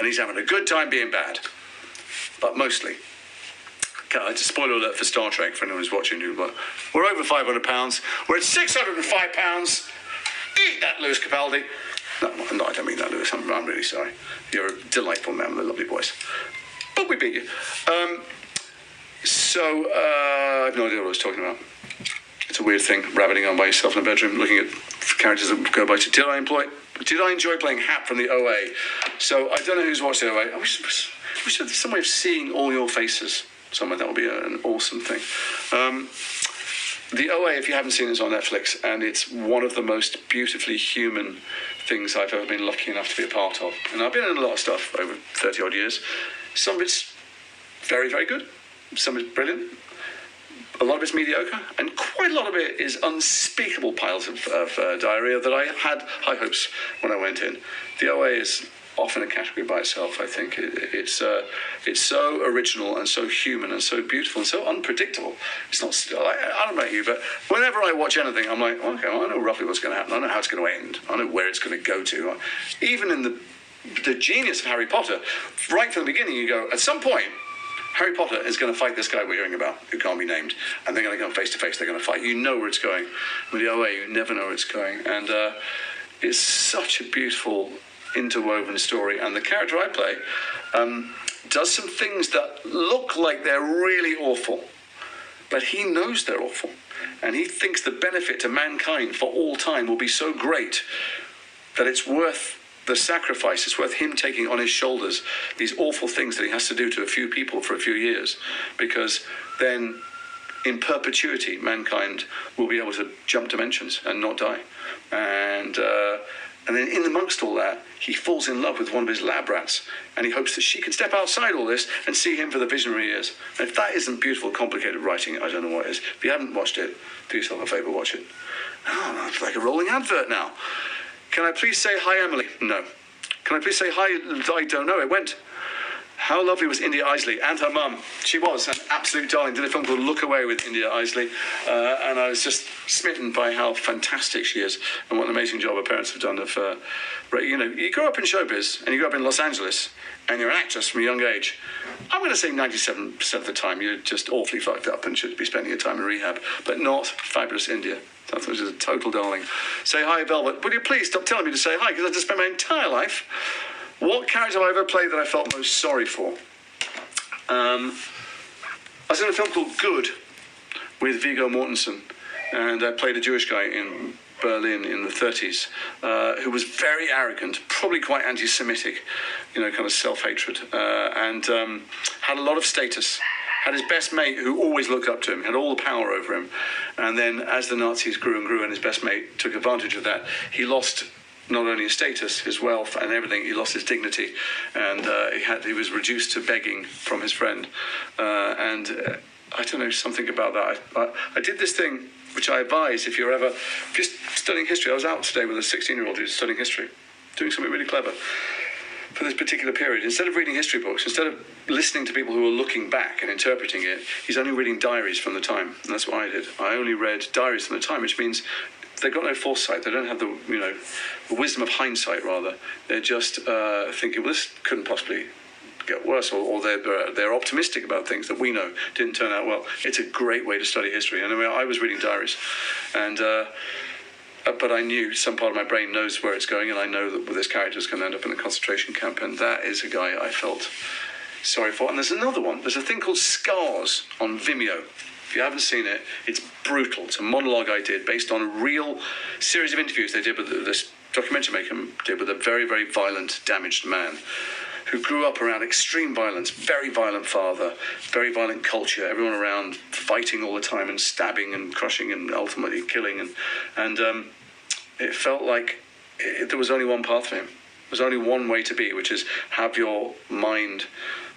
and he's having a good time being bad. But mostly. Just spoiler alert for Star Trek for anyone who's watching. We're over £500. We're at £605. Eat that, Lewis Capaldi. No, I don't mean that, Lewis. I'm really sorry. You're a delightful man with a lovely voice. But we beat you. I have no idea what I was talking about. It's a weird thing, rabbiting on by yourself in a bedroom, looking at characters that go by. Did I enjoy playing Hap from the OA? So I don't know who's watched the OA. I wish there's some way of seeing all your faces somewhere. That would be an awesome thing. The OA, if you haven't seen it, is on Netflix, and it's one of the most beautifully human things I've ever been lucky enough to be a part of. And I've been in a lot of stuff over 30-odd years. Some of it's very, very good. Some of it's brilliant. A lot of it's mediocre, and quite a lot of it is unspeakable piles of diarrhea that I had high hopes when I went in. The OA is often a category by itself, I think. It's so original and so human and so beautiful and so unpredictable. It's not. I don't know about you, but whenever I watch anything, I'm like, okay, well, I know roughly what's going to happen. I know how it's going to end. I know where it's going to go to. Even in the genius of Harry Potter, right from the beginning, you go, at some point, Harry Potter is going to fight this guy we're hearing about, who can't be named, and they're going to go face to face. They're going to fight. You know where it's going. With the OA, you never know where it's going, and it's such a beautiful, interwoven story. And the character I play does some things that look like they're really awful, but he knows they're awful, and he thinks the benefit to mankind for all time will be so great that it's worth the sacrifice. It's worth him taking on his shoulders these awful things that he has to do to a few people for a few years, because then in perpetuity mankind will be able to jump dimensions and not die. And then in amongst all that, he falls in love with one of his lab rats, and he hopes that she can step outside all this and see him for the visionary he is. And if that isn't beautiful, complicated writing, I don't know what is. If you haven't watched it, do yourself a favour, watch it. Oh, it's like a rolling advert now. Can I please say hi, Emily? No. Can I please say hi? I don't know. It went. How lovely was India Isley and her mum? She was an absolute darling. Did a film called Look Away with India Isley, and I was just smitten by how fantastic she is and what an amazing job her parents have done. You grow up in showbiz and you grow up in Los Angeles and you're an actress from a young age. I'm going to say 97% of the time you're just awfully fucked up and should be spending your time in rehab, but not fabulous India. I thought she was a total darling. Say hi, Velvet. Would you please stop telling me to say hi, because I've just spent my entire life. What character have I ever played that I felt most sorry for? I was in a film called Good with Viggo Mortensen, and I played a Jewish guy in Berlin in the 30s who was very arrogant, probably quite anti-Semitic, kind of self-hatred, and had a lot of status. Had his best mate who always looked up to him, had all the power over him. And then as the Nazis grew and grew and his best mate took advantage of that, he lost not only his status, his wealth and everything, he lost his dignity. And he was reduced to begging from his friend. I don't know, something about that. I did this thing, which I advise if you're studying history. I was out today with a 16-year-old who's studying history, doing something really clever. For this particular period, instead of reading history books, instead of listening to people who are looking back and interpreting it, he's only reading diaries from the time. And that's what I did. I only read diaries from the time, which means they've got no foresight. They don't have the wisdom of hindsight, rather. They're just thinking, well, this couldn't possibly get worse, or they're optimistic about things that we know didn't turn out well. It's a great way to study history. And I was reading diaries, and but I knew some part of my brain knows where it's going, and I know that this character is going to end up in a concentration camp, and that is a guy I felt sorry for. And there's another one. There's a thing called Scars on Vimeo. If you haven't seen it, it's brutal. It's a monologue I did based on a real series of interviews they did with this documentary maker did with a very, very violent, damaged man who grew up around extreme violence, very violent father, very violent culture, everyone around fighting all the time and stabbing and crushing and ultimately killing. And it felt like there was only one path for him. There was only one way to be, which is have your mind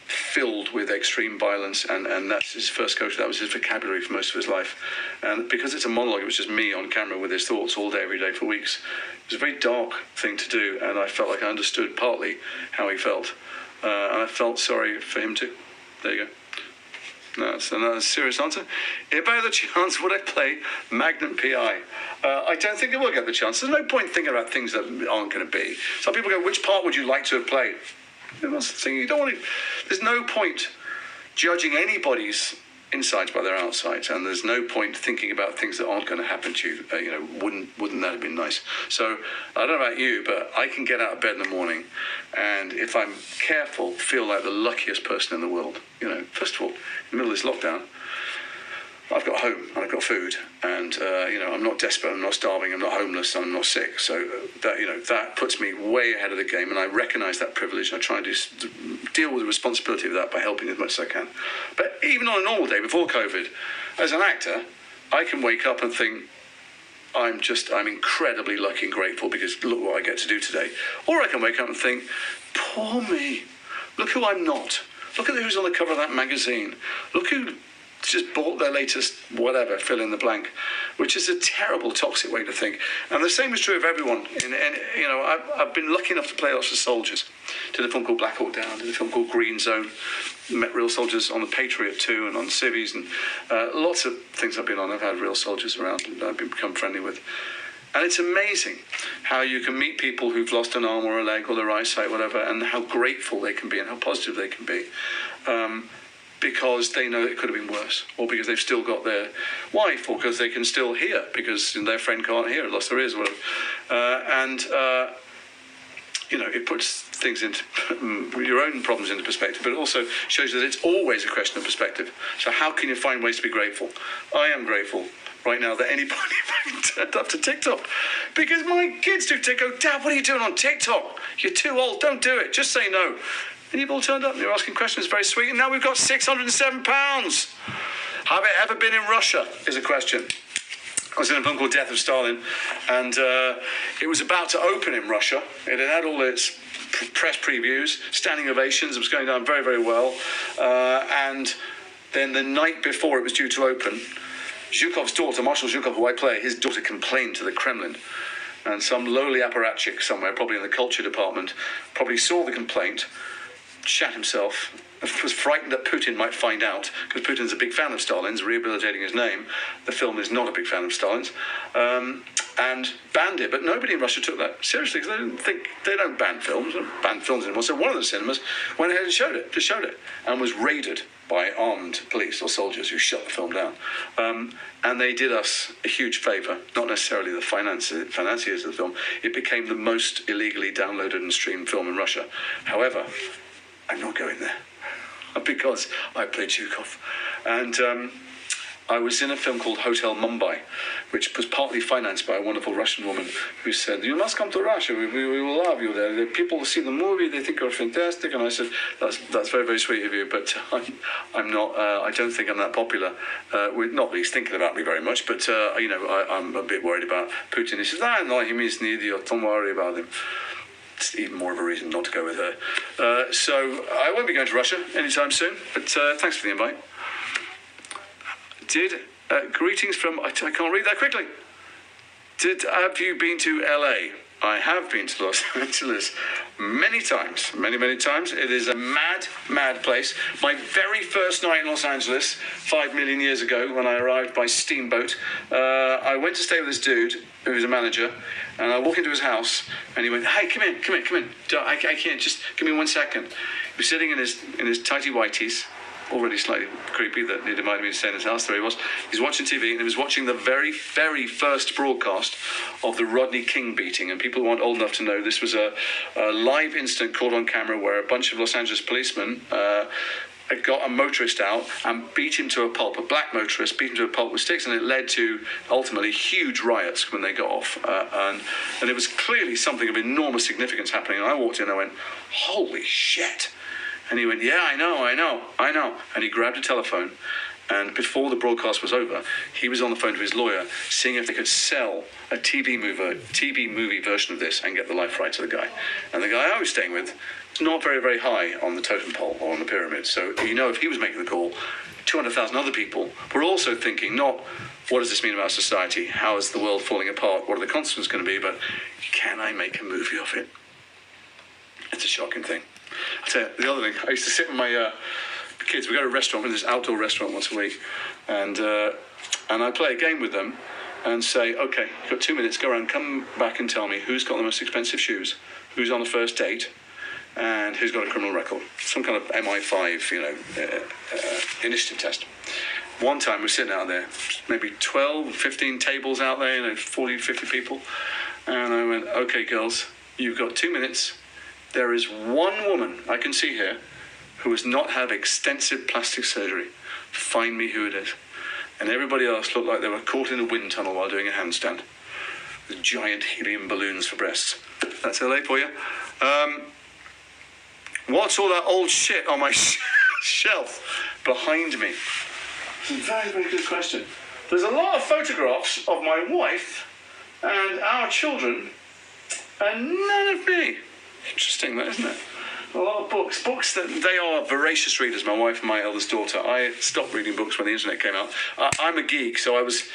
filled with extreme violence, and that's his first coach. That was his vocabulary for most of his life. And because it's a monologue, it was just me on camera with his thoughts all day, every day for weeks. It was a very dark thing to do, and I felt like I understood partly how he felt, and I felt sorry for him too. There you go. That's another serious answer. If I had the chance, would I play Magnum PI? I don't think I will get the chance. There's no point thinking about things that aren't going to be. Some people go, which part would you like to have played? That's the thing. You don't want to. There's no point judging anybody's insides by their outsides, and there's no point thinking about things that aren't going to happen to you. Wouldn't that have been nice? So I don't know about you, but I can get out of bed in the morning, and if I'm careful, feel like the luckiest person in the world. First of all, in the middle of this lockdown, I've got a home and I've got food, and I'm not desperate, I'm not starving, I'm not homeless, I'm not sick. So that puts me way ahead of the game, and I recognise that privilege. I try and deal with the responsibility of that by helping as much as I can. But even on a normal day before COVID, as an actor, I can wake up and think, I'm incredibly lucky and grateful because look what I get to do today. Or I can wake up and think, poor me, look who I'm not. Look at who's on the cover of that magazine. Look who just bought their latest whatever, fill in the blank, which is a terrible, toxic way to think. And the same is true of everyone. I've been lucky enough to play lots of soldiers. Did a film called Black Hawk Down, did a film called Green Zone, met real soldiers on the Patriot too, and on Civvies, and lots of things I've been on. I've had real soldiers around that I've become friendly with. And it's amazing how you can meet people who've lost an arm or a leg or their eyesight, whatever, and how grateful they can be and how positive they can be. Because they know it could have been worse, or because they've still got their wife, or because they can still hear because their friend can't hear, lost their ears, or whatever. It puts things into your own problems into perspective, but it also shows you that it's always a question of perspective. So how can you find ways to be grateful? I am grateful right now that anybody turned up to TikTok, because my kids do TikTok. Dad, what are you doing on TikTok? You're too old, don't do it, just say no. And you've all turned up and you're asking questions, very sweet. And now we've got £607. Have it ever been in Russia, is a question. I was in a film called Death of Stalin, and it was about to open in Russia. It had all its press previews, standing ovations. It was going down very, very well. And then the night before it was due to open, Zhukov's daughter, Marshal Zhukov, who I play, his daughter complained to the Kremlin. And some lowly apparatchik somewhere, probably in the culture department, probably saw the complaint, shat himself, was frightened that Putin might find out, because Putin's a big fan of Stalin's, rehabilitating his name. The film is not a big fan of Stalin's, and banned it. But nobody in Russia took that seriously, because they don't ban films anymore. So one of the cinemas went ahead and showed it, and was raided by armed police or soldiers who shut the film down. And they did us a huge favour, not necessarily the financiers of the film. It became the most illegally downloaded and streamed film in Russia. However, I'm not going there because I played Zhukov. And I was in a film called Hotel Mumbai, which was partly financed by a wonderful Russian woman who said, you must come to Russia, we will love you there. The people see the movie, they think you're fantastic. And I said, that's very, very sweet of you, but I'm not, I don't think I'm that popular. Not that he's thinking about me very much, but I'm a bit worried about Putin. He says, no, he means an idiot, don't worry about him. It's even more of a reason not to go with her. So I won't be going to Russia anytime soon, but thanks for the invite. Greetings from, I can't read that quickly. Have you been to LA? I have been to Los Angeles many times. It is a mad, mad place. My very first night in Los Angeles, 5 million years ago, when I arrived by steamboat, I went to stay with this dude who was a manager, and I walk into his house, and he went, hey, come in. I can't, just give me 1 second. He was sitting in his tighty whities, already slightly creepy that he'd invited me to stay in his house. There he was. He's watching TV, and he was watching the very, very first broadcast of the Rodney King beating. And people who aren't old enough to know, this was a live incident caught on camera where a bunch of Los Angeles policemen got a motorist out and beat him to a pulp, a black motorist beat him to a pulp with sticks, and it led to ultimately huge riots when they got off. And it was clearly something of enormous significance happening. And I walked in and I went, holy shit. And he went, yeah, I know. And he grabbed a telephone, and before the broadcast was over, he was on the phone to his lawyer, seeing if they could sell a TV movie version of this and get the life rights of the guy. And the guy I was staying with is not very, very high on the totem pole or on the pyramid. So, if he was making the call, 200,000 other people were also thinking, not what does this mean about society? How is the world falling apart? What are the consequences going to be? But can I make a movie of it? It's a shocking thing. I'll tell you, the other thing, I used to sit with my kids. We go to a restaurant, this outdoor restaurant once a week, and I play a game with them and say, okay, you've got 2 minutes, go around, come back and tell me who's got the most expensive shoes, who's on the first date, and who's got a criminal record. Some kind of MI5, initiative test. One time we're sitting out there, maybe 12, 15 tables out there, 40, 50 people. And I went, okay, girls, you've got 2 minutes. There is one woman I can see here who has not had extensive plastic surgery. Find me who it is. And everybody else looked like they were caught in a wind tunnel while doing a handstand with giant helium balloons for breasts. That's LA for you. What's all that old shit on my shelf behind me? It's a very, very good question. There's a lot of photographs of my wife and our children, and none of me. Interesting, that, isn't it? A lot of books that they are voracious readers. My wife and my eldest daughter. I stopped reading books when the internet came out. I'm a geek, so I was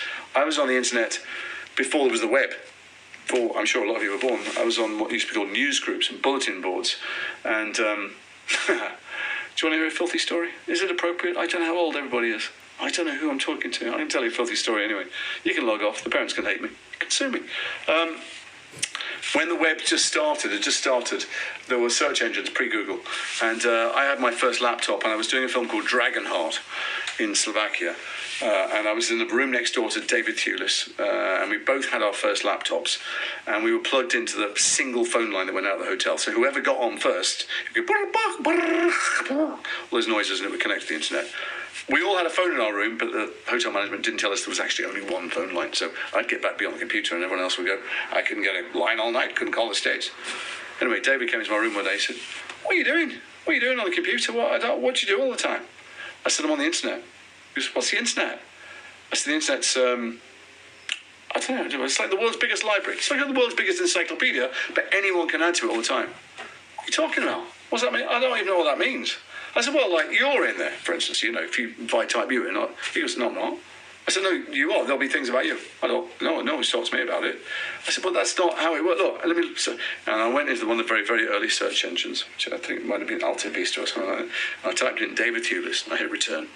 on the internet before there was the web. Before, I'm sure a lot of you were born. I was on what used to be called news groups and bulletin boards. And do you want to hear a filthy story? Is it appropriate? I don't know how old everybody is. I don't know who I'm talking to. I can tell you a filthy story anyway. You can log off. The parents can hate me. You can sue me. When the web it just started, there were search engines pre-Google. And I had my first laptop, and I was doing a film called Dragonheart in Slovakia. And I was in the room next door to David Thewlis, and we both had our first laptops, and we were plugged into the single phone line that went out of the hotel. So whoever got on first, you go, all those noises, and it would connect to the internet. We all had a phone in our room, but the hotel management didn't tell us there was actually only one phone line. So I'd get back beyond the computer, and everyone else would go, I couldn't get a line all night, couldn't call the States. Anyway, David came into my room one day, he said, what are you doing? What are you doing on the computer? What do you do all the time? I said, I'm on the internet. He goes, what's the internet? I said, the internet's, I don't know, it's like the world's biggest library. It's like the world's biggest encyclopedia, but anyone can add to it all the time. What are you talking about? What's that mean? I don't even know what that means. I said, well, like, you're in there, for instance, if I type you in. He goes, no, I'm not. I said, no, you are. There'll be things about you. I thought, no one talks to me about it. I said, but that's not how it works. Look, and I went into one of the very, very early search engines, which I think might have been Alta Vista or something like that. And I typed in David Thewlis, and I hit return.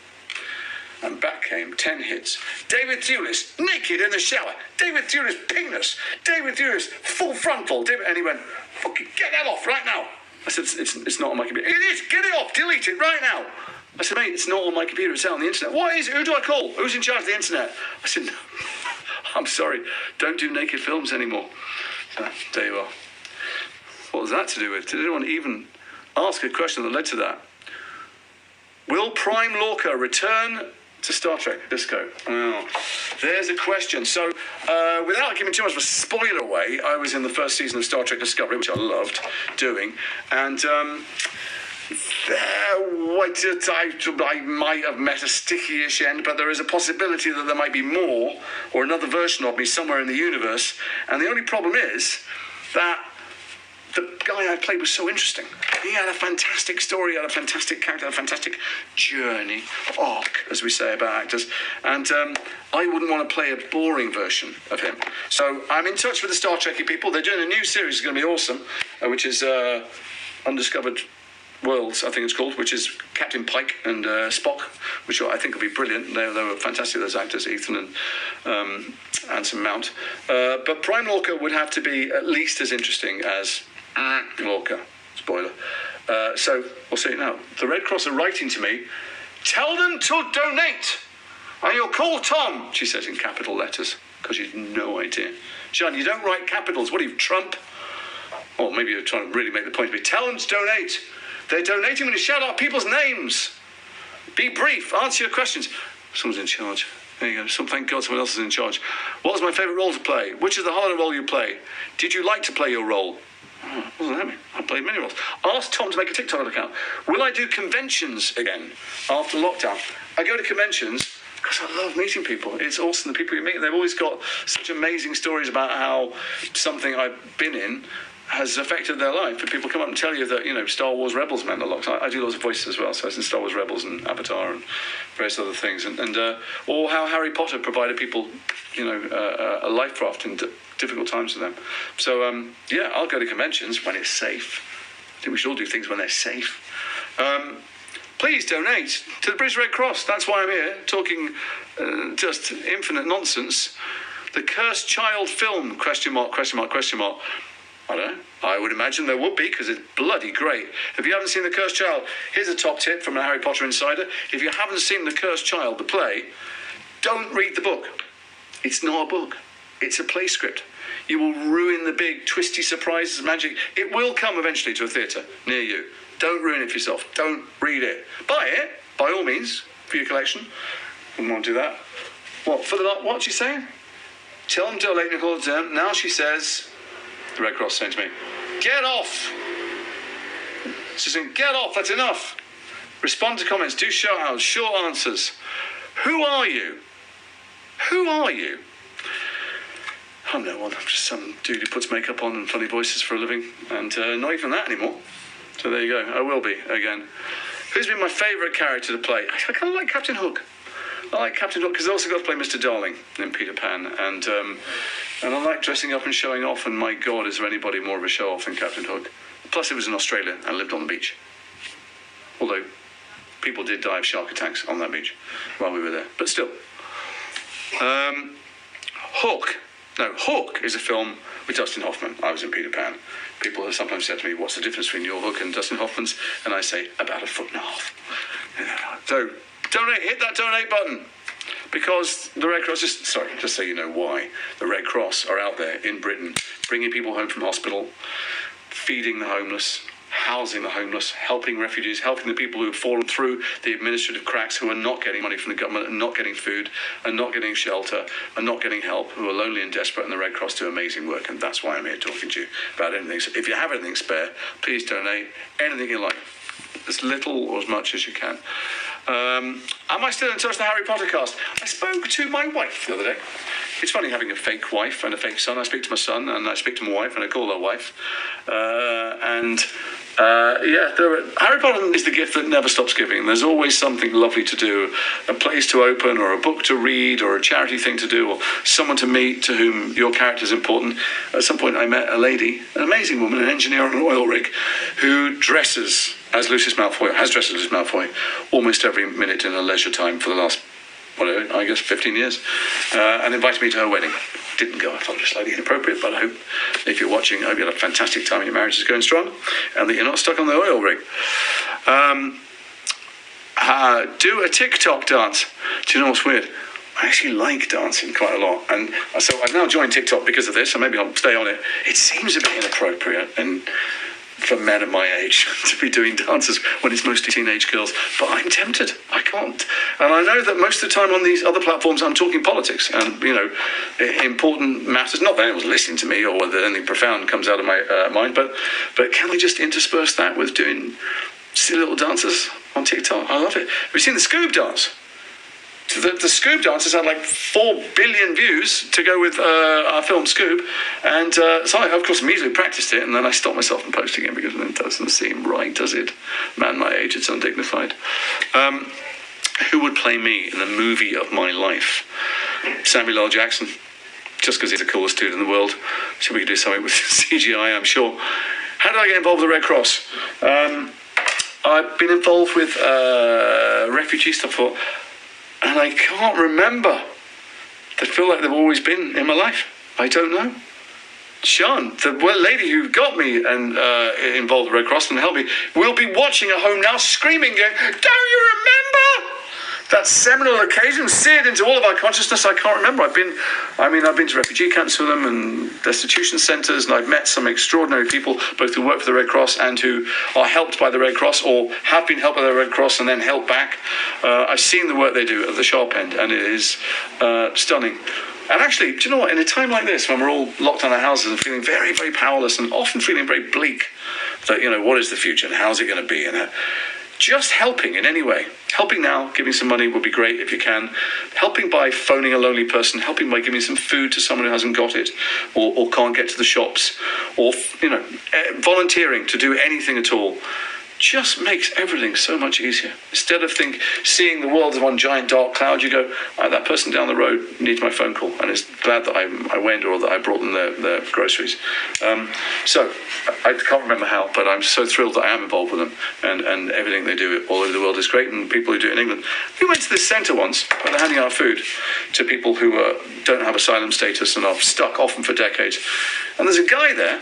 And back came 10 hits. David Thewlis, naked in the shower. David Thewlis, penis. David Thewlis, full frontal. And he went, fucking get that off right now. I said, it's not on my computer. It is, get it off, delete it right now. I said, mate, it's not on my computer, it's out on the internet. What is it? Who do I call? Who's in charge of the internet? I said, no, I'm sorry, don't do naked films anymore. So, there you are. What was that to do with? Did anyone even ask a question that led to that? Will Prime Wolcott return to Star Trek Disco? Oh, there's a question. So, without giving too much of a spoiler away, I was in the first season of Star Trek Discovery, which I loved doing, and I might have met a sticky-ish end, but there is a possibility that there might be more, or another version of me somewhere in the universe, and the only problem is that the guy I played was so interesting. He had a fantastic story, had a fantastic character, had a fantastic journey, arc, as we say about actors. And I wouldn't want to play a boring version of him. So I'm in touch with the Star Trekky people. They're doing a new series, it's going to be awesome, which is Undiscovered Worlds, I think it's called, which is Captain Pike and Spock, which I think will be brilliant. They were fantastic, those actors, Ethan and Anson Mount. But Prime Wolcott would have to be at least as interesting as Wolcott. Spoiler. So we'll see now. The Red Cross are writing to me. Tell them to donate, and you'll call Tom, she says in capital letters, because she's no idea. Sean, you don't write capitals. What are you, Trump? Or maybe you're trying to really make the point to me. Tell them to donate. They're donating when you shout out people's names. Be brief. Answer your questions. Someone's in charge. There you go. Thank God someone else is in charge. What was my favourite role to play? Which is the harder role you play? Did you like to play your role? Oh, what does that mean? I played many roles. Ask Tom to make a TikTok account. Will I do conventions again after lockdown? I go to conventions because I love meeting people. It's awesome, the people you meet. They've always got such amazing stories about how something I've been in has affected their life. And people come up and tell you that, Star Wars Rebels meant a lot. I do lots of voices as well, so I was in Star Wars Rebels and Avatar and various other things. Or how Harry Potter provided people, a life raft in difficult times for them. So, I'll go to conventions when it's safe. I think we should all do things when they're safe. Please donate to the British Red Cross. That's why I'm here, talking just infinite nonsense. The Cursed Child film, ? I don't know. I would imagine there would be, because it's bloody great. If you haven't seen The Cursed Child, here's a top tip from a Harry Potter insider. If you haven't seen The Cursed Child, the play, don't read the book. It's not a book. It's a play script. You will ruin the big twisty surprises magic. It will come eventually to a theatre near you. Don't ruin it for yourself. Don't read it. Buy it, by all means, for your collection. Wouldn't want to do that. What's she saying? Tell them to late Nicole term. Now she says, the Red Cross saying to me, get off. She's saying, get off, that's enough. Respond to comments, do shout outs, short answers. Who are you? Who are you? I'm no one. I'm just some dude who puts makeup on and funny voices for a living. And not even that anymore. So there you go. I will be again. Who's been my favourite character to play? I kind of like Captain Hook. I like Captain Hook because I also got to play Mr. Darling in Peter Pan. And I like dressing up and showing off. And my God, is there anybody more of a show-off than Captain Hook? Plus, it was in Australia and lived on the beach. Although, people did die of shark attacks on that beach while we were there. But still. Hook. No, Hook is a film with Dustin Hoffman. I was in Peter Pan. People have sometimes said to me, what's the difference between your Hook and Dustin Hoffman's? And I say, about 1.5 feet. So, donate, hit that donate button. Because the Red Cross, just so you know why, the Red Cross are out there in Britain, bringing people home from hospital, feeding the homeless, housing the homeless, helping refugees, helping the people who have fallen through the administrative cracks, who are not getting money from the government and not getting food and not getting shelter and not getting help, who are lonely and desperate, and the Red Cross do amazing work, and that's why I'm here talking to you about anything. So if you have anything spare, please donate anything you like, as little or as much as you can. Am I still in touch with the Harry Potter cast? I spoke to my wife the other day. It's funny having a fake wife and a fake son. I speak to my son and I speak to my wife and I call her wife. Harry Potter is the gift that never stops giving. There's always something lovely to do, a place to open or a book to read or a charity thing to do or someone to meet to whom your character is important. At some point I met a lady, an amazing woman, an engineer on an oil rig, who dresses as Lucius Malfoy, has dressed as Lucius Malfoy almost every minute in her leisure time for the last, 15 years, and invited me to her wedding. Didn't go. I thought it was slightly inappropriate, but I hope if you're watching, I hope you had a fantastic time and your marriage is going strong and that you're not stuck on the oil rig. Do a TikTok dance. Do you know what's weird? I actually like dancing quite a lot, and so I've now joined TikTok because of this, and maybe I'll stay on it. It seems a bit inappropriate and for men at my age to be doing dances when it's mostly teenage girls, but I'm tempted. I can't. And I know that most of the time on these other platforms I'm talking politics and, important matters. Not that anyone's listening to me or that anything profound comes out of my mind, but can we just intersperse that with doing silly little dances on TikTok? I love it. Have you seen the Scoob dance? So the Scoob dance has had like 4 billion views to go with our film Scoob, and so I, of course, immediately practiced it, and then I stopped myself from posting it because it doesn't seem right, does it? Man my age, it's undignified. Who would play me in a movie of my life? Samuel L. Jackson, just because he's the coolest dude in the world. So we could do something with CGI, I'm sure. How did I get involved with the Red Cross? I've been involved with refugee stuff for... And I can't remember. They feel like they've always been in my life. I don't know. Sean, the lady who got me and involved with Red Cross and helped me, will be watching at home now, screaming, going, "Don't you remember that seminal occasion seared into all of our consciousness?" I can't remember. I've been to refugee camps with them and destitution centres, and I've met some extraordinary people, both who work for the Red Cross and who are helped by the Red Cross or have been helped by the Red Cross and then helped back. I've seen the work they do at the sharp end, and it is stunning. And actually, do you know what? In a time like this, when we're all locked in our houses and feeling very, very powerless and often feeling very bleak, that, what is the future and how's it going to be? And just helping in any way. Helping now, giving some money would be great if you can. Helping by phoning a lonely person, helping by giving some food to someone who hasn't got it or can't get to the shops, or volunteering to do anything at all. just makes everything so much easier. Instead of seeing the world as one giant dark cloud, you go, oh, that person down the road needs my phone call, and is glad that I went or that I brought them their groceries. So I can't remember how, but I'm so thrilled that I am involved with them, and everything they do all over the world is great, and people who do it in England. We went to this centre once where they're handing out food to people who don't have asylum status and are stuck often for decades. And there's a guy there,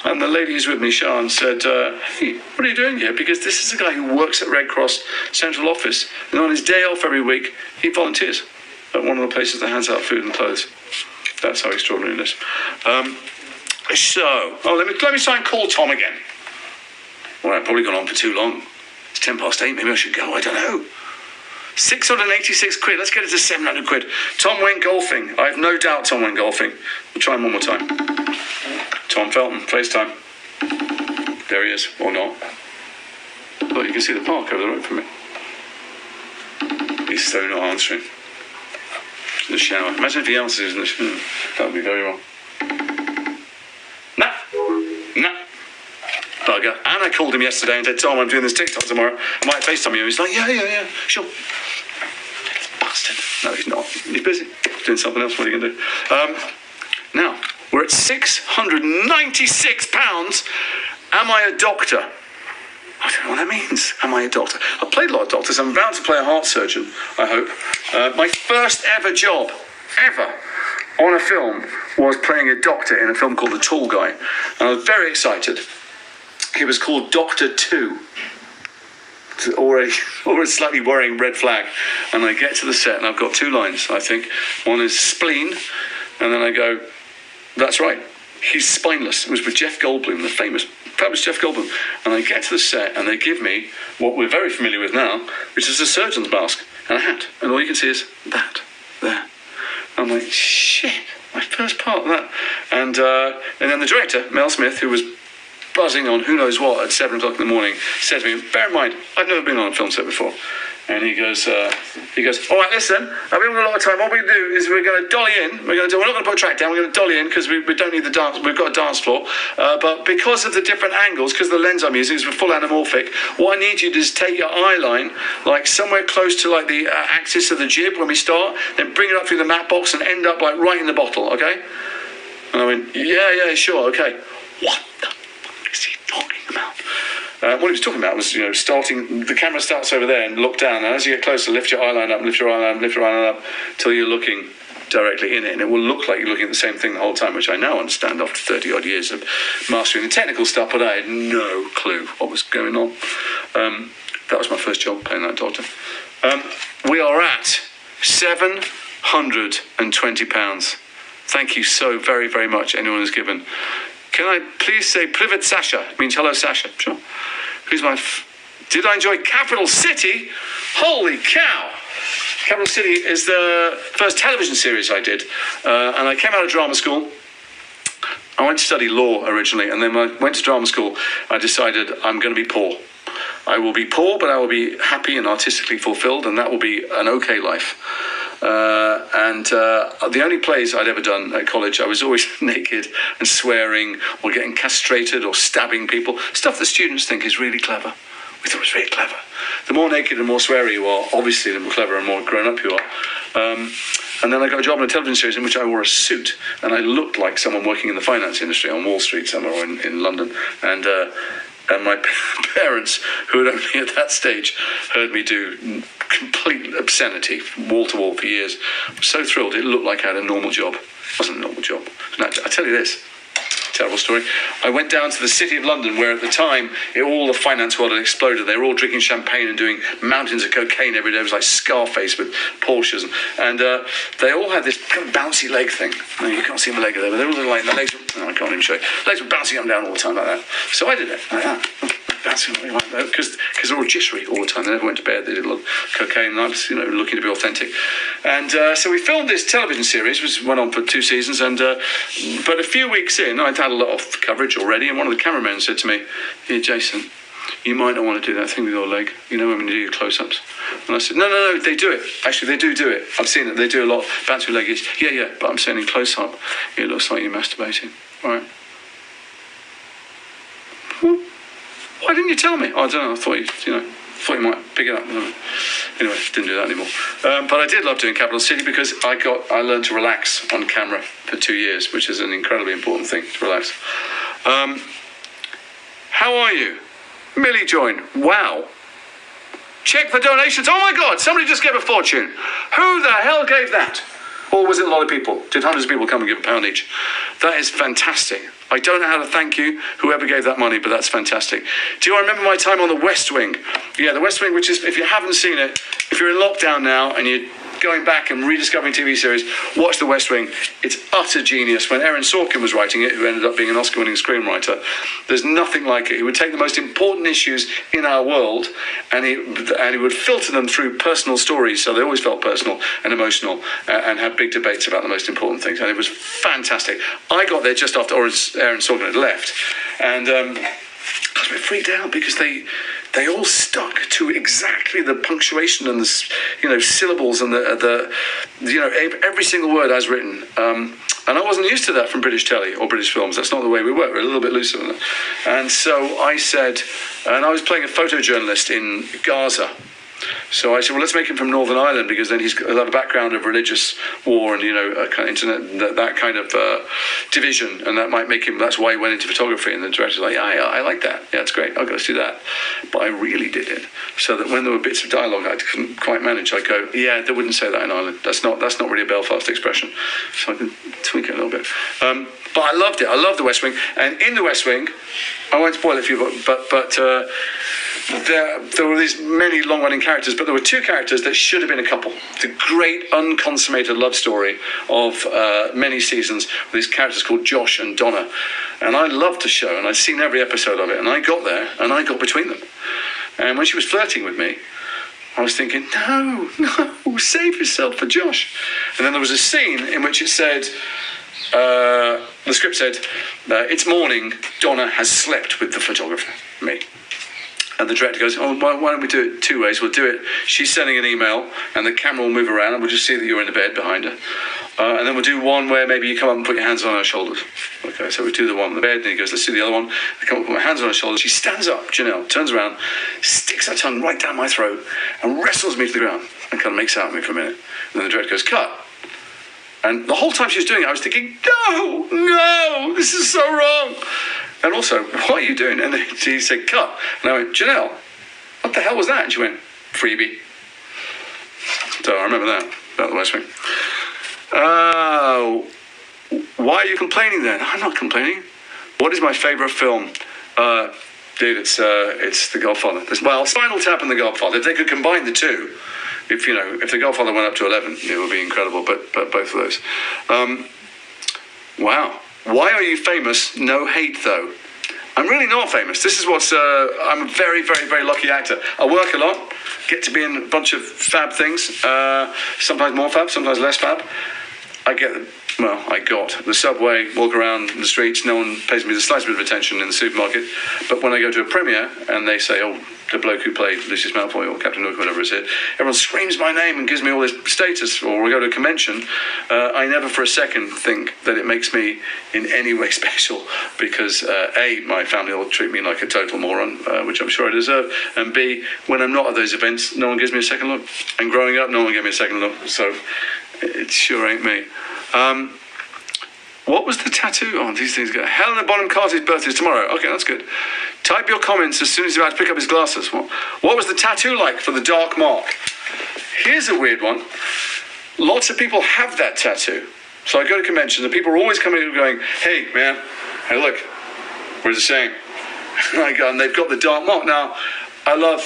and the lady who's with me, Sian, said, hey, what are you doing here? Because this is a guy who works at Red Cross Central Office, and on his day off every week, he volunteers at one of the places that hands out food and clothes. That's how extraordinary it is. Let me try and call Tom again. Well, I've probably gone on for too long. It's 8:10. Maybe I should go. I don't know. 686 quid. Let's get it to 700 quid. Tom went golfing. I have no doubt Tom went golfing. We'll try him one more time. Tom Felton, FaceTime. There he is, or not. Look, you can see the park over the road from me. He's still not answering. In the shower. Imagine if he answers in the shower. That would be very wrong. Nah. Bugger. And I called him yesterday and said, Tom, I'm doing this TikTok tomorrow. I might FaceTime you. He's like, yeah, sure. Bastard. No, he's not. He's busy. He's doing something else. What are you going to do? Now, we're at £696. Am I a doctor? I don't know what that means. Am I a doctor? I've played a lot of doctors. I'm about to play a heart surgeon, I hope. My first ever job, ever, on a film was playing a doctor in a film called The Tall Guy. And I was very excited. It was called Doctor 2. Or a slightly worrying red flag. And I get to the set and I've got two lines, I think. One is spleen, and then I go, that's right, he's spineless. It was with Jeff Goldblum, the fabulous Jeff Goldblum. And I get to the set and they give me what we're very familiar with now, which is a surgeon's mask and a hat. And all you can see is that, there. I'm like, shit, my first part of that. And then the director, Mel Smith, who was buzzing on who knows what at 7 o'clock in the morning, said to me, bear in mind, I've never been on a film set before. And he goes, all right, listen, I've been on a lot of time. What we're going to do is we're going to dolly in. We're not going to put a track down. We're going to dolly in because we don't need the dance. We've got a dance floor. But because of the different angles, because the lens I'm using is full anamorphic, what I need you to do is take your eye line, like somewhere close to like the axis of the jib when we start, then bring it up through the matte box and end up like right in the bottle, okay? And I went, yeah, sure, okay. What the fuck is he talking about? What he was talking about was, starting, the camera starts over there and look down, and as you get closer, lift your eye line up, lift your eye line up, till you're looking directly in it, and it will look like you're looking at the same thing the whole time, which I now understand after 30-odd years of mastering the technical stuff, but I had no clue what was going on. That was my first job, playing that doctor. We are at £720. Thank you so very, very much, anyone who's given. Can I please say Privet Sasha? It means hello, Sasha. Sure. Who's my... Did I enjoy Capital City? Holy cow! Capital City is the first television series I did. And I came out of drama school. I went to study law originally. And then when I went to drama school, I decided I'm going to be poor. I will be poor, but I will be happy and artistically fulfilled. And that will be an okay life. The only plays I'd ever done at college, I was always naked and swearing or getting castrated or stabbing people, stuff that students think is really clever. We thought it was really clever. The more naked and more sweary you are, obviously the more clever and more grown up you are. And then I got a job in a television series in which I wore a suit and I looked like someone working in the finance industry on Wall Street somewhere in London. And my parents, who had only at that stage heard me do complete obscenity, wall to wall for years, were so thrilled. It looked like I had a normal job. It wasn't a normal job. And I tell you this, terrible story. I went down to the City of London, where at the time all the finance world had exploded. They were all drinking champagne and doing mountains of cocaine every day. It was like Scarface with Porsches, and they all had this kind of bouncy leg thing. No, you can't see my leg there, but they're all like the legs. I can't even show you. Legs were bouncing up and down all the time like that. So I did it like that. Bouncing like that because they're all jittery all the time. They never went to bed. They did a lot of cocaine. And I was, looking to be authentic. And so we filmed this television series, which went on for 2 seasons. And but a few weeks in, I'd had a lot of coverage already. And one of the cameramen said to me, "Here, Jason, you might not want to do that thing with your leg. When you do your close-ups." And I said, no, they do it. Actually, they do it. I've seen it. They do a lot. Bounce your leg is, yeah, but I'm saying in close-up, it looks like you're masturbating. All right. What Why didn't you tell me? Oh, I don't know. I thought thought you might pick it up. Anyway, didn't do that anymore. But I did love doing Capital City because I learned to relax on camera for 2 years, which is an incredibly important thing, to relax. How are you? Millie joined. Wow. Check the donations. Oh my God, somebody just gave a fortune. Who the hell gave that? Or was it a lot of people? Did hundreds of people come and give £1 each? That is fantastic. I don't know how to thank you, whoever gave that money, but that's fantastic. Do you remember my time on the West Wing? Yeah, the West Wing, which is, if you haven't seen it, if you're in lockdown now and you're going back and rediscovering TV series, watch the West Wing. It's utter genius. When Aaron Sorkin was writing it, who ended up being an Oscar-winning screenwriter, there's nothing like it. He would take the most important issues in our world and he would filter them through personal stories, so they always felt personal and emotional, and had big debates about the most important things, and it was fantastic. I got there just after Aaron Sorkin had left, and I was a bit freaked out because they all stuck to exactly the punctuation and the syllables and the every single word as written. And I wasn't used to that from British telly or British films. That's not the way we work. We're a little bit looser than that. And so I said, and I was playing a photojournalist in Gaza. So I said, well, let's make him from Northern Ireland, because then he'll have a background of religious war and, a kind of internet, that kind of division, and that might make him, that's why he went into photography. And the director's like, yeah, I like that. Yeah, it's great. Okay, let's do that. But I really did it so that when there were bits of dialogue I couldn't quite manage, I'd go, yeah, they wouldn't say that in Ireland. That's not really a Belfast expression. So I can tweak it a little bit. But I loved it. I loved the West Wing. And in the West Wing, I won't spoil it for you, but there were these many long-running characters, but there were two characters that should have been a couple. The great unconsummated love story of many seasons, with these characters called Josh and Donna. And I loved the show, and I'd seen every episode of it, and I got there, and I got between them. And when she was flirting with me, I was thinking, no, save yourself for Josh. And then there was a scene in which it said, the script said, it's morning, Donna has slept with the photographer, me. And the director goes, oh, why don't we do it two ways? We'll do it, she's sending an email, and the camera will move around, and we'll just see that you're in the bed behind her. And then we'll do one where maybe you come up and put your hands on her shoulders. Okay, so we do the one on the bed, and he goes, let's do the other one. I come up and put my hands on her shoulders. She stands up, Janelle, turns around, sticks her tongue right down my throat, and wrestles me to the ground, and kind of makes out with me for a minute. And then the director goes, cut. And the whole time she was doing it, I was thinking, no, this is so wrong. And also, what are you doing? And she said, cut. And I went, Janelle, what the hell was that? And she went, freebie. So I remember that, about the West Wing. Why are you complaining then? I'm not complaining. What is my favourite film? Dude, it's The Godfather. Well, Spinal Tap and The Godfather. If they could combine the two, if The Godfather went up to 11, it would be incredible, but both of those. Wow. Why are you famous? No hate, though. I'm really not famous. This is I'm a very, very, very lucky actor. I work a lot, get to be in a bunch of fab things, sometimes more fab, sometimes less fab. I got the subway, walk around the streets, no one pays me the slightest bit of attention in the supermarket. But when I go to a premiere and they say, oh, the bloke who played Lucius Malfoy or Captain Hook, whatever it is, everyone screams my name and gives me all this status. Or we go to a convention, I never for a second think that it makes me in any way special, because A, my family will treat me like a total moron, which I'm sure I deserve, and B, when I'm not at those events, no one gives me a second look. And growing up, no one gave me a second look, so it sure ain't me. What was the tattoo? Oh, these things go. Helena Bonham Carter's birthday is tomorrow. Okay, that's good. Type your comments as soon as you're about to pick up his glasses. What was the tattoo like for the dark mark? Here's a weird one. Lots of people have that tattoo. So I go to conventions and people are always coming and going, hey, man, hey, look, what does it say? And I go, and they've got the dark mark. Now, I love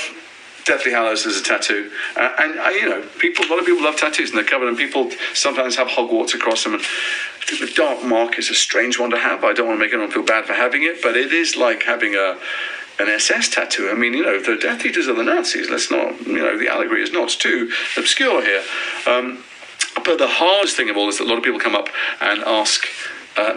Deathly Hallows as a tattoo, and a lot of people love tattoos, and they're covered, and people sometimes have Hogwarts across them. And I think the dark mark is a strange one to have. I don't want to make anyone feel bad for having it, but it is like having an SS tattoo. I mean, the Death Eaters are the Nazis. Let's not, the allegory is not too obscure here. But the hardest thing of all is that a lot of people come up and ask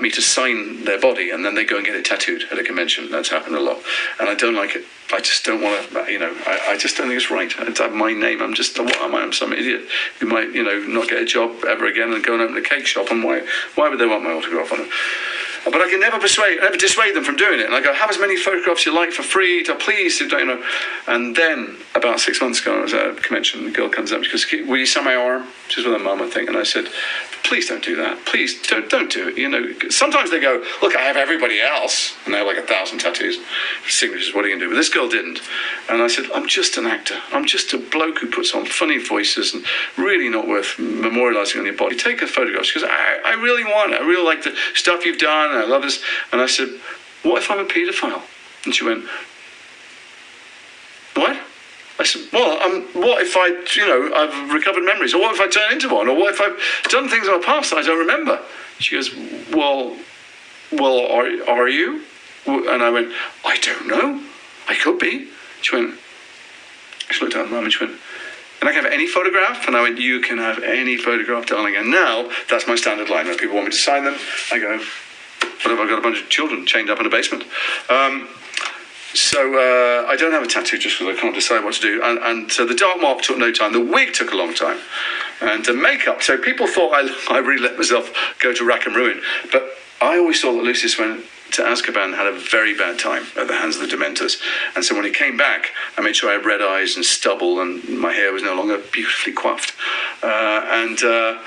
me to sign their body, and then they go and get it tattooed at a convention. That's happened a lot, and I don't like it. I just don't want to, I just don't think it's right. It's my name. What am I? I'm some idiot who might, not get a job ever again and go and open a cake shop. And why would they want my autograph on it? But I can never dissuade them from doing it. And I go, have as many photographs you like for free, please, you know. And then about 6 months ago, I was at a convention, the girl comes up, she goes, will you sign my arm? She's with her mum, I think. And I said, please don't do that. Please don't do it. You know, sometimes they go, look, I have everybody else. And they have like 1,000 tattoos, signatures, what are you going to do? But this girl didn't. And I said, I'm just an actor. I'm just a bloke who puts on funny voices and really not worth memorialising on your body. Take a photograph. She goes, I really want it. I really like the stuff you've done. And I love this. And I said, what if I'm a paedophile? And she went, what? I said, well, what if I've recovered memories? Or what if I turn into one? Or what if I've done things in my past that I don't remember? She goes, well, are you? And I went, I don't know. I could be. She looked at her mum and she went, and I can have any photograph? And I went, you can have any photograph, darling. And now that's my standard line. When people want me to sign them, I go, what if I've got a bunch of children chained up in a basement? So I don't have a tattoo just because I can't decide what to do. And so the dark mark took no time. The wig took a long time. And the makeup. So people thought I really let myself go to rack and ruin. But I always thought that Lucius went to Azkaban had a very bad time at the hands of the Dementors. And so when he came back, I made sure I had red eyes and stubble and my hair was no longer beautifully coiffed. I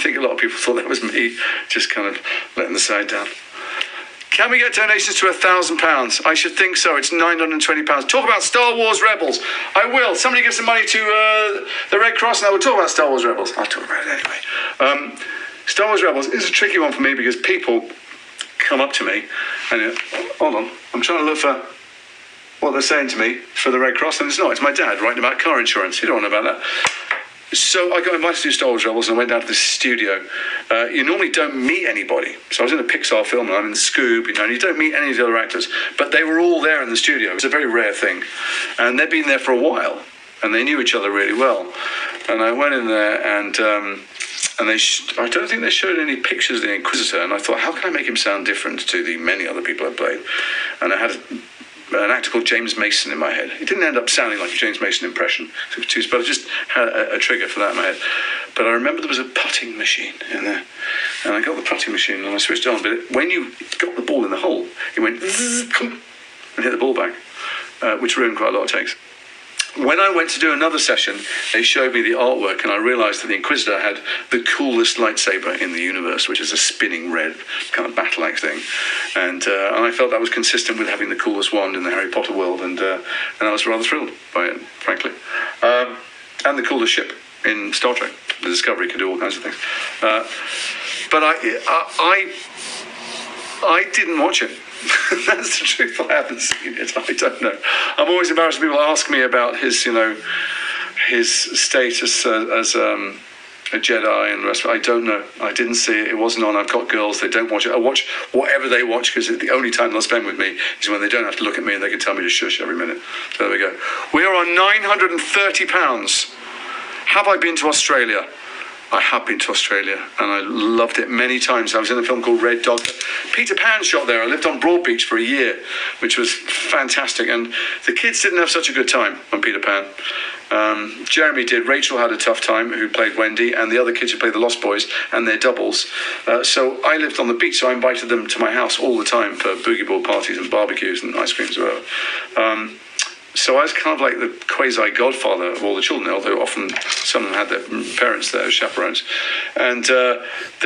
think a lot of people thought that was me just kind of letting the side down. Can we get donations to £1,000? I should think so. It's £920. Talk about Star Wars Rebels. I will. Somebody give some money to the Red Cross and I will talk about Star Wars Rebels. I'll talk about it anyway. Star Wars Rebels is a tricky one for me because people come up to me and hold on, I'm trying to look for what they're saying to me for the Red Cross, and it's not. It's my dad writing about car insurance. You don't know about that. So I got invited to do Star Wars Rebels and I went down to the studio. You normally don't meet anybody. So I was in a Pixar film and I'm in the Scoop, and you don't meet any of the other actors. But they were all there in the studio. It's a very rare thing. And they'd been there for a while and they knew each other really well. And I went in there and I don't think they showed any pictures of the Inquisitor. And I thought, how can I make him sound different to the many other people I've played? And I had an actor called James Mason in my head. It didn't end up sounding like a James Mason impression, but I just had a trigger for that in my head. But I remember there was a putting machine in there, and I got the putting machine and I switched on. But when you got the ball in the hole, it went zzz, and hit the ball back, which ruined quite a lot of takes. When I went to do another session, they showed me the artwork and I realised that the Inquisitor had the coolest lightsaber in the universe, which is a spinning red kind of battle-axe thing. And I felt that was consistent with having the coolest wand in the Harry Potter world, and I was rather thrilled by it, frankly. And the coolest ship in Star Trek. The Discovery can do all kinds of things. But I didn't watch it. That's the truth. I haven't seen it. I don't know. I'm always embarrassed when people ask me about his status as a Jedi and the rest of it. I don't know. I didn't see it. It wasn't on. I've got girls. They don't watch it. I watch whatever they watch because the only time they'll spend with me is when they don't have to look at me and they can tell me to shush every minute. So there we go. We are on £930. Have I been to Australia? I have been to Australia and I loved it many times. I was in a film called Red Dog. Peter Pan shot there. I lived on Broadbeach for a year, which was fantastic. And the kids didn't have such a good time on Peter Pan. Jeremy did. Rachel had a tough time, who played Wendy, and the other kids who played the Lost Boys and their doubles. So I lived on the beach, so I invited them to my house all the time for boogie board parties and barbecues and ice creams or whatever. So I was kind of like the quasi-godfather of all the children, although often some of them had their parents there as chaperones. And the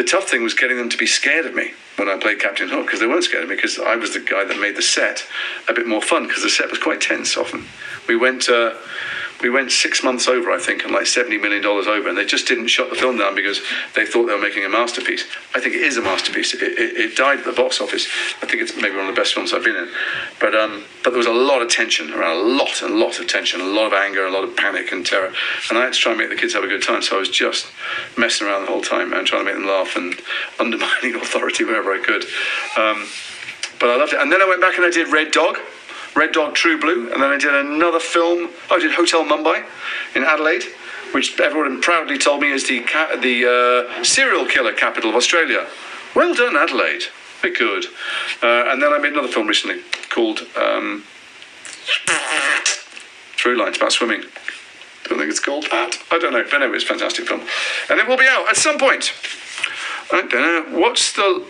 tough thing was getting them to be scared of me when I played Captain Hook, because they weren't scared of me, because I was the guy that made the set a bit more fun, because the set was quite tense often. We went 6 months over, I think, and like $70 million over, and they just didn't shut the film down because they thought they were making a masterpiece. I think it is a masterpiece. It died at the box office. I think it's maybe one of the best films I've been in. But there was a lot of tension around, a lot of tension, a lot of anger, a lot of panic and terror. And I had to try and make the kids have a good time, so I was just messing around the whole time and trying to make them laugh and undermining authority wherever I could. But I loved it. And then I went back and I did Red Dog True Blue, and then I did another film. I did Hotel Mumbai in Adelaide, which everyone proudly told me is the serial killer capital of Australia. Well done, Adelaide. Very good. And then I made another film recently called Through Line. It's about swimming. Don't think it's called that. I don't know. But anyway, it's a fantastic film. And it will be out at some point. I don't know. What's the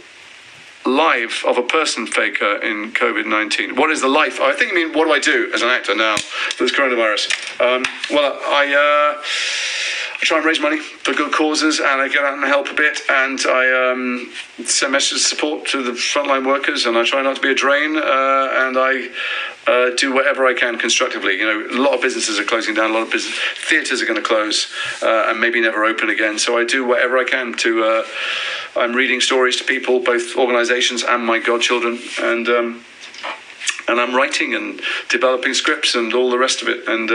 life of a person faker in COVID-19. What is the life? I think you mean, what do I do as an actor now for this coronavirus? I try and raise money for good causes, and I get out and help a bit, and I send messages of support to the frontline workers, and I try not to be a drain, and I do whatever I can constructively. You know, a lot of businesses are closing down, a lot of theatres are going to close and maybe never open again, so I do whatever I can to, I'm reading stories to people, both organisations and my godchildren, and I'm writing and developing scripts and all the rest of it, and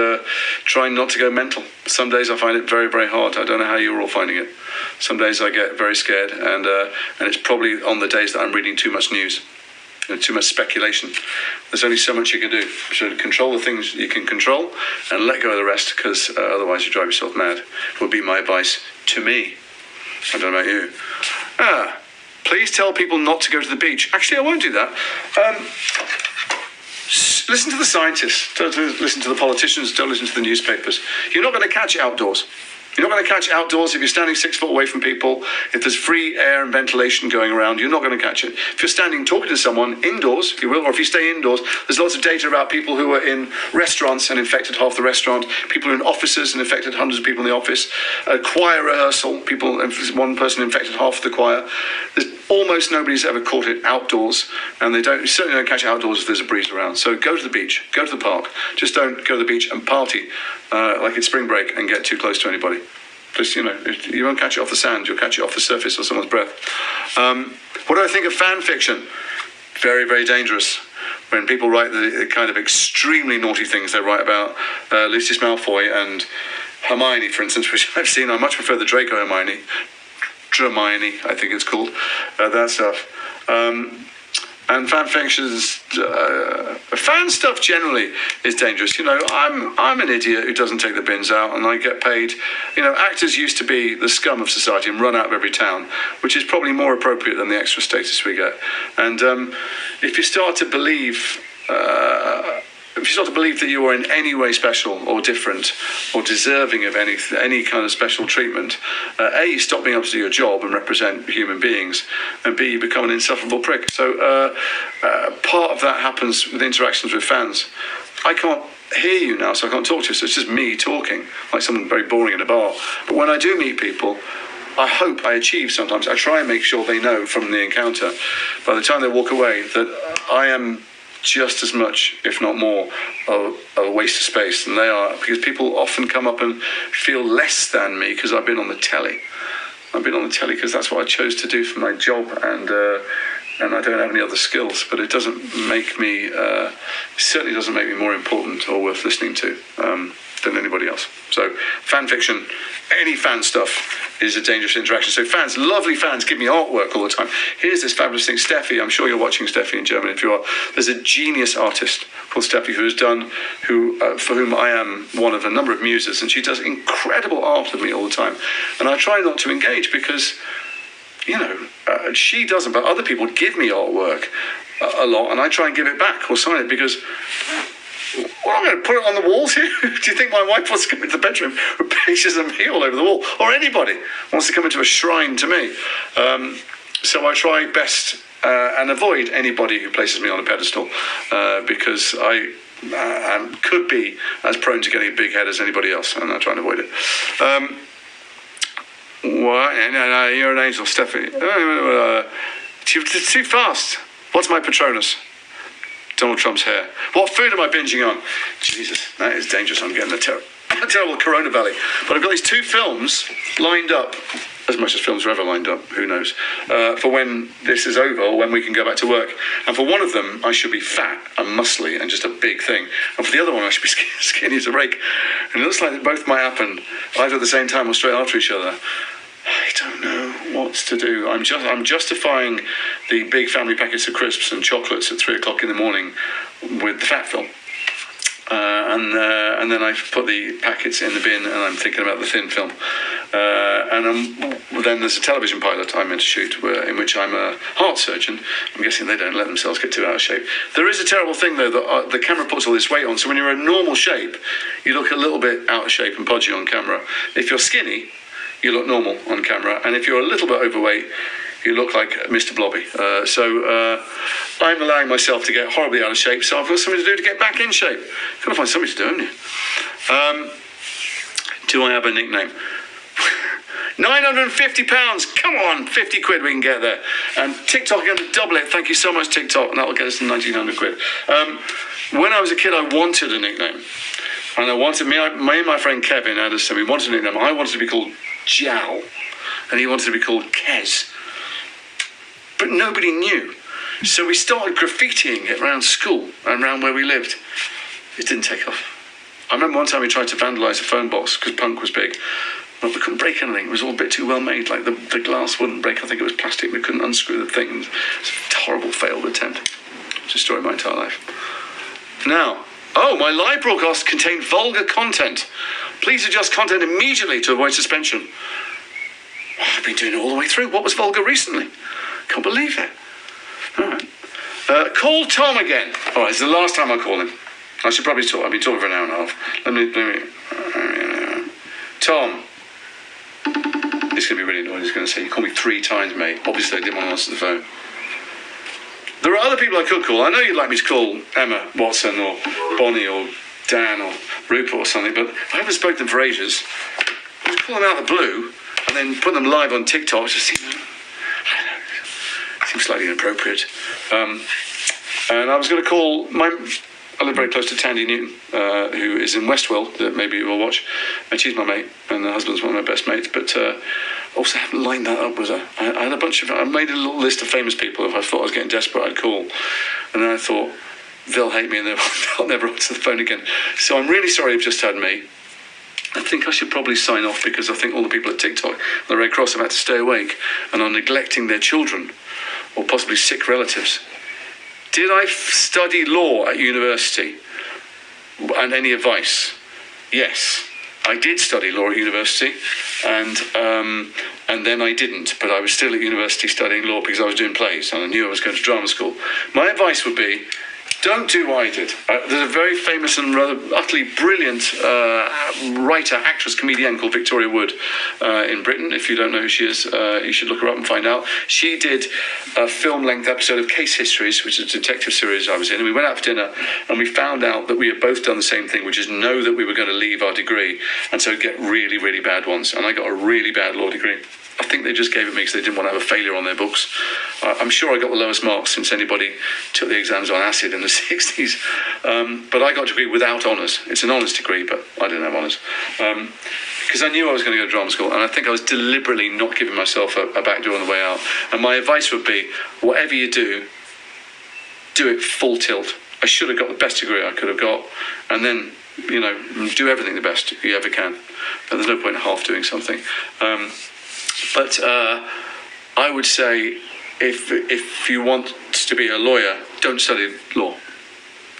trying not to go mental. Some days I find it very, very hard. I don't know how you're all finding it. Some days I get very scared, and it's probably on the days that I'm reading too much news, too much speculation. There's only so much you can do. So control the things you can control and let go of the rest, because otherwise you drive yourself mad, would be my advice to me. I don't know about you. Please tell people not to go to the beach. Actually, I won't do that. Listen to the scientists, don't listen to the politicians, don't listen to the newspapers. You're not going to catch it outdoors. You're not going to catch it outdoors if you're standing 6 foot away from people. If there's free air and ventilation going around, you're not going to catch it. If you're standing talking to someone indoors, if you will, or if you stay indoors, there's lots of data about people who were in restaurants and infected half the restaurant, people who are in offices and infected hundreds of people in the office, a choir rehearsal, one person infected half the choir. There's almost nobody's ever caught it outdoors, and you certainly don't catch it outdoors if there's a breeze around. So go to the beach, go to the park. Just don't go to the beach and party like it's spring break and get too close to anybody. Just, you won't catch it off the sand, you'll catch it off the surface or someone's breath. What do I think of fan fiction? Very, very dangerous. When people write the kind of extremely naughty things they write about Lucius Malfoy and Hermione, for instance, which I've seen. I much prefer the Draco Hermione. Dramini, I think it's called, that stuff. And fan fictions, fan stuff generally is dangerous. I'm an idiot who doesn't take the bins out, and I get paid. Actors used to be the scum of society and run out of every town, which is probably more appropriate than the extra status we get. And if you start to believe that you are in any way special or different or deserving of any kind of special treatment, A, you stop being able to do your job and represent human beings, and B, you become an insufferable prick. So part of that happens with interactions with fans. I can't hear you now, so I can't talk to you, so it's just me talking, like someone very boring in a bar. But when I do meet people, I hope I achieve sometimes. I try and make sure they know from the encounter, by the time they walk away, that I am just as much, if not more, of a waste of space than they are, because people often come up and feel less than me because I've been on the telly. I've been on the telly because that's what I chose to do for my job, and I don't have any other skills, but it doesn't make me, certainly doesn't make me more important or worth listening to than anybody else. So fan fiction, any fan stuff is a dangerous interaction. So fans, lovely fans, give me artwork all the time. Here's this fabulous thing, Steffi. I'm sure you're watching Steffi in Germany. If you are, there's a genius artist called Steffi for whom I am one of a number of muses, and she does incredible art with me all the time. And I try not to engage because, she doesn't, but other people give me artwork a lot, and I try and give it back or sign it because, well, I'm going to put it on the walls here. Do you think my wife wants to come into the bedroom with pictures of me all over the wall? Or anybody wants to come into a shrine to me? So I try best and avoid anybody who places me on a pedestal because I could be as prone to getting a big head as anybody else, and I try and avoid it. No, you're an angel, Stephanie. Too fast. What's my Patronus? Donald Trump's hair. What food am I binging on? Jesus, that is dangerous. I'm getting a terrible Corona Valley. But I've got these 2 films lined up, as much as films are ever lined up, who knows, for when this is over or when we can go back to work. And for one of them, I should be fat and muscly and just a big thing. And for the other one, I should be skinny as a rake. And it looks like both might happen either at the same time or straight after each other. I don't know what to do. I'm justifying the big family packets of crisps and chocolates at 3 o'clock in the morning with the fat film. And then I put the packets in the bin, and I'm thinking about the thin film. Then there's a television pilot I'm meant to shoot in which I'm a heart surgeon. I'm guessing they don't let themselves get too out of shape. There is a terrible thing, though, that the camera puts all this weight on. So when you're in normal shape, you look a little bit out of shape and podgy on camera. If you're skinny, you look normal on camera, and if you're a little bit overweight, you look like Mr. Blobby. So I'm allowing myself to get horribly out of shape, so I've got something to do to get back in shape. Got to find something to do, haven't you? Do I have a nickname? £950. Come on, 50 quid we can get there. And TikTok, I'm going to double it. Thank you so much, TikTok, and that will get us to 1,900 quid. When I was a kid, I wanted a nickname. And I wanted, me and my friend Kevin Anderson, we wanted a nickname. I wanted to be called Jow, and he wanted to be called Kez. But nobody knew. So we started graffitiing it around school and around where we lived. It didn't take off. I remember one time we tried to vandalise a phone box because punk was big. But we couldn't break anything. It was all a bit too well made. Like the glass wouldn't break. I think it was plastic. We couldn't unscrew the thing. It was a horrible failed attempt. It's a story of my entire life. Now, my live broadcast contained vulgar content. Please adjust content immediately to avoid suspension. I've been doing it all the way through. What was vulgar recently? Can't believe it. All right. Call Tom again. All right, it's the last time I call him. I should probably talk. I've been talking for an hour and a half. Let me. Tom. It's going to be really annoying. He's going to say, you called me 3 times, mate. Obviously, I didn't want to answer the phone. There are other people I could call. I know you'd like me to call Emma Watson or Bonnie or Dan or Rupert or something, but I haven't spoken to them for ages. I just call them out of the blue and then put them live on TikTok. It just seems, I don't know, seems slightly inappropriate. And I was going to call I live very close to Tandy Newton, who is in Westwell, that maybe you will watch, and she's my mate, and her husband's one of my best mates, but also haven't lined that up with her. I had I made a little list of famous people. If I thought I was getting desperate, I'd call, and then I thought, they'll hate me and they'll never answer the phone again. So I'm really sorry you've just had me. I think I should probably sign off, because I think all the people at TikTok, the Red Cross, have had to stay awake and are neglecting their children, or possibly sick relatives. Did I study law at university? And any advice? Yes, I did study law at university, and then I didn't. But I was still at university studying law because I was doing plays, and I knew I was going to drama school. My advice would be, don't do what I did. There's a very famous and rather utterly brilliant writer, actress, comedian called Victoria Wood in Britain. If you don't know who she is, you should look her up and find out. She did a film-length episode of Case Histories, which is a detective series I was in, and we went out for dinner and we found out that we had both done the same thing, which is know that we were going to leave our degree and so get really, really bad ones. And I got a really bad law degree. I think they just gave it me because they didn't want to have a failure on their books. I'm sure I got the lowest marks since anybody took the exams on acid in the 60s. But I got a degree without honours. It's an honours degree, but I didn't have honours. Because I knew I was going to go to drama school, and I think I was deliberately not giving myself a back door on the way out. And my advice would be, whatever you do it full tilt. I should have got the best degree I could have got, and then, do everything the best you ever can. But there's no point in half doing something. But I would say, if you want to be a lawyer, don't study law.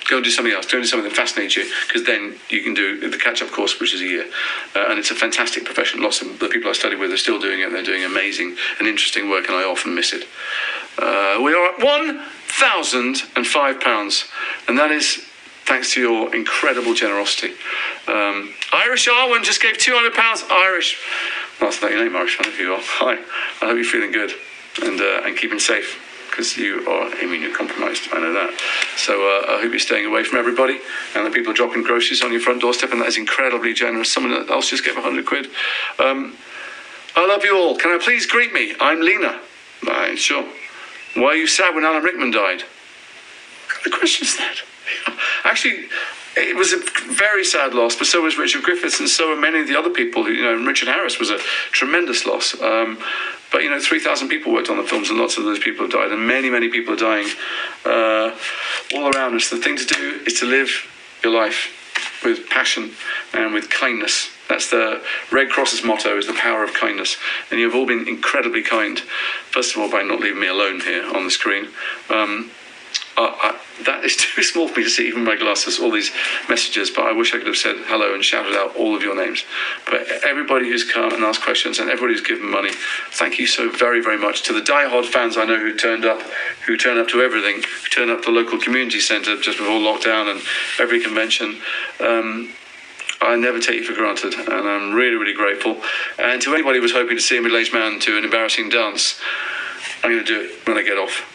Go and do something else. Go and do something that fascinates you, because then you can do the catch-up course, which is a year. And it's a fantastic profession. Lots of the people I study with are still doing it. They're doing amazing and interesting work, and I often miss it. We are at £1,005, and that is thanks to your incredible generosity. Irish Arwen just gave £200. Irish. That's not your name, Irish. I know who you are. Hi. I hope you're feeling good and keeping safe, because you are immunocompromised. I know that. So I hope you're staying away from everybody, and that people are dropping groceries on your front doorstep, and that is incredibly generous. Someone else just gave 100 quid. I love you all. Can I please greet me? I'm Lena. Sure. Why are you sad when Alan Rickman died? What kind of question is that? Actually, it was a very sad loss, but so was Richard Griffiths, and so were many of the other people. Richard Harris was a tremendous loss. But 3,000 people worked on the films, and lots of those people have died, and many, many people are dying all around us. The thing to do is to live your life with passion and with kindness. That's the Red Cross's motto, is the power of kindness. And you've all been incredibly kind. First of all, by not leaving me alone here on the screen. That is too small for me to see, even my glasses, all these messages, but I wish I could have said hello and shouted out all of your names. But everybody who's come and asked questions, and everybody who's given money, thank you so very, very much. To the die-hard fans I know who turned up to everything, who turned up to the local community centre just before lockdown and every convention, I never take you for granted, and I'm really, really grateful. And to anybody who was hoping to see a middle-aged man to an embarrassing dance, I'm going to do it when I get off.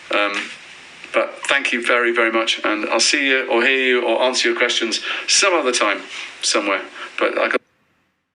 But thank you very, very much, and I'll see you or hear you or answer your questions some other time, somewhere. But I got